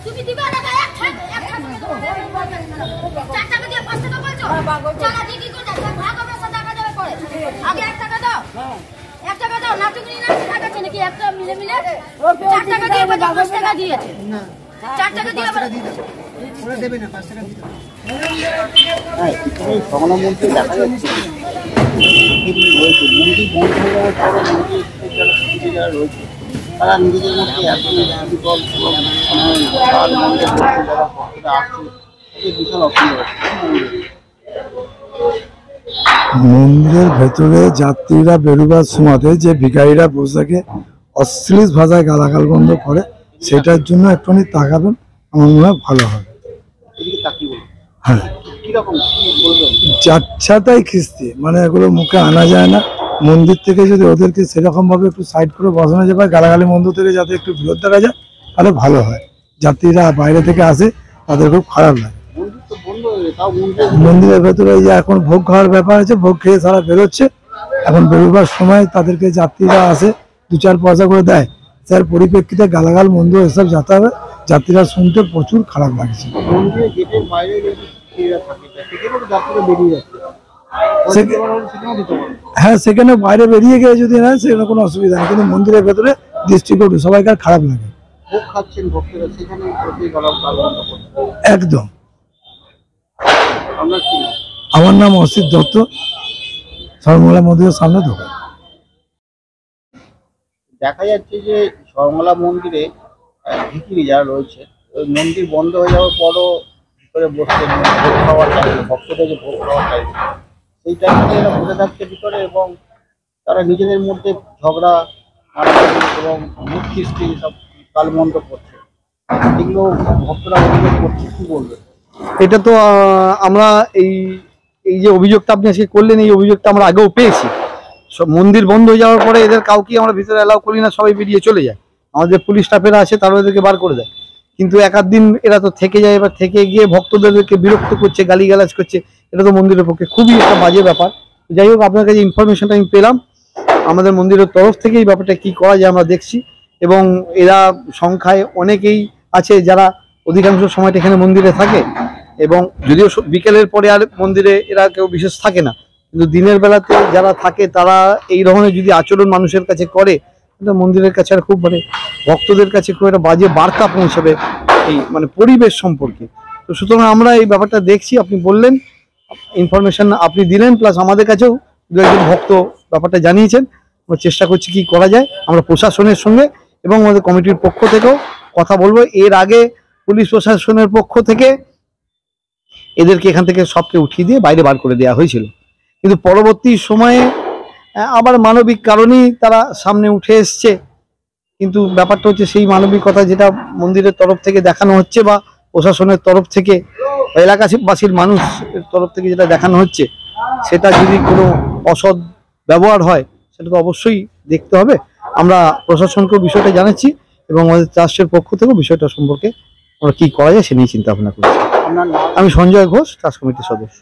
তুমি দিবা না এক টাকা দিয়ে 5 টাকা বলছো চালা দিদি কো না ভাগ আমরা 7 টাকা দেবে পড়ে আগে 1 টাকা দাও 1 টাকা দাও না তুমি না টাকা আছে নাকি একটা মিলে 4 টাকা দিয়ে 5 টাকা দিয়েছে না 4 টাকা দিয়ে ওরা দেবে না 5 টাকা দিতে হ্যাঁ এই সংগ্রাম মন্ত্রী দেখা যাচ্ছে কি রয়েছে মন্ত্রী বন্ধ হওয়ার পরে মন্ত্রী যারা রয়েছে তারা নিজেদের মধ্যে এত বিকল্প আর মন্ত্রীর যারা ভক্তরা আসছে এই বিশাল অসুবিধা মন্দিরের ভেতরে যাত্রীরা বেরোবার সময়তে যে ভিখারিরা বসে থাকে অশ্লীল ভাষায় গালাগাল বন্ধ করে সেটার জন্য একটুখানি তাকাবেন আমার মনে হয় ভালো হবে। হ্যাঁ যাচ্ছাতাই খিস্তি মানে এগুলো মুখে আনা যায় না। মন্দির থেকে যদি ওদেরকে সেরকম ভাবে একটু সাইড করে বসানো যায় বা গালাগালি মন্দির থেকে যাতে একটু বিরোধ দেখা যায় তাহলে ভালো হয়। যাত্রীরা বাইরে থেকে আসে তাদের খুব খারাপ লাগে। মন্দিরের ভেতরে যে এখন ভোগ খাওয়ার ব্যাপার আছে, ভোগ খেয়ে তারা বেরোচ্ছে, এখন বেরোবার সময় তাদেরকে যাত্রীরা আসে 2-4 পয়সা করে দেয়, তার পরিপ্রেক্ষিতে গালাগাল মন্দ এসব যাতে হবে যাত্রীরা শুনতে প্রচুর খারাপ লাগছে। হ্যাঁ সেখানে বাইরে বেরিয়ে গিয়ে যদি না সেখানে কোনো অসুবিধা নেই, কিন্তু মন্দিরের ভেতরে দৃষ্টিকটু সবাইকার খারাপ লাগে একদম। আমার নাম অসিত দত্ত, সর্বমঙ্গলা মন্দিরের সামনে দোকান। দেখা যাচ্ছে যে সর্বমঙ্গলা মন্দিরে ভিখিরি যারা রয়েছে ওই মন্দির বন্ধ হয়ে যাওয়ার পরও ভিতরে বসতে ভোগ খাওয়ার চাইছে, ভক্তদের যে ভোগ খাওয়ার চাইছে সেই টাইমে এরা বসে থাকছে ভিতরে এবং তারা নিজেদের মধ্যে ঝগড়া মারামারি এবং মুখ খিস্তি সব কালমন্দ করছে, এগুলো ভক্তরা অভিযোগ করছে, কি বলবে? এটা তো আমরা এই যে অভিযোগটা আপনি আজকে করলেন এই অভিযোগটা আমরা আগেও পেয়েছি। সব মন্দির বন্ধ হয়ে যাওয়ার পরে এদের কাউকে আমরা ভিতরে অ্যালাউ করি না, সবাই বেরিয়ে চলে যায়। আমাদের পুলিশ স্টাফেরা আছে তারা এদেরকে বার করে দেয়, কিন্তু এক দিন এরা তো থেকে যায়, এবার থেকে গিয়ে ভক্তদেরকে বিরক্ত করছে, গালিগালাজ করছে, এটা তো মন্দিরের পক্ষে খুবই একটা বাজে ব্যাপার। যাই হোক আপনার কাছে ইনফরমেশনটা আমি পেলাম, আমাদের মন্দিরের তরফ থেকে এই ব্যাপারটা কী করা যায় আমরা দেখছি, এবং এরা সংখ্যায় অনেকেই আছে যারা অধিকাংশ সময়টা এখানে মন্দিরে থাকে, এবং যদিও বিকেলের পরে আর মন্দিরে এরা কেউ বিশেষ থাকে না, কিন্তু দিনের বেলাতে যারা থাকে তারা এই ধরনের যদি আচরণ মানুষের কাছে করে এটা মন্দিরের কাছে আর খুব মানে ভক্তদের কাছে খুব একটা বাজে বার্তা পৌঁছাবে এই মানে পরিবেশ সম্পর্কে। তো সুতরাং আমরা এই ব্যাপারটা দেখছি, আপনি বললেন ইনফরমেশন আপনি দিলেন, প্লাস আমাদের কাছেও 2-1 ভক্ত ব্যাপারটা জানিয়েছেন, আমরা চেষ্টা করছি কি করা যায়। আমরা প্রশাসনের সঙ্গে এবং আমাদের কমিটির পক্ষ থেকেও কথা বলবো। এর আগে পুলিশ প্রশাসনের পক্ষ থেকে এদেরকে এখান থেকে সবকে উঠিয়ে দিয়ে বাইরে বার করে দেওয়া হয়েছিল, কিন্তু পরবর্তী সময়ে আবার মানবিক কারণেই তারা সামনে উঠে এসছে। কিন্তু ব্যাপারটা হচ্ছে সেই মানবিকতা যেটা মন্দিরের তরফ থেকে দেখানো হচ্ছে বা প্রশাসনের তরফ থেকে এলাকাবাসীর মানুষের তরফ থেকে যেটা দেখানো হচ্ছে সেটা যদি কোনো অসৎ ব্যবহার হয় সেটা তো অবশ্যই দেখতে হবে। আমরা প্রশাসনকেও বিষয়টা জানাচ্ছি এবং আমাদের ট্রাস্টের পক্ষ থেকেও বিষয়টা সম্পর্কে আমরা কী করা যায় সে নিয়ে চিন্তা ভাবনা করছি। আমি সঞ্জয় ঘোষ, ট্রাস্ট কমিটির সদস্য।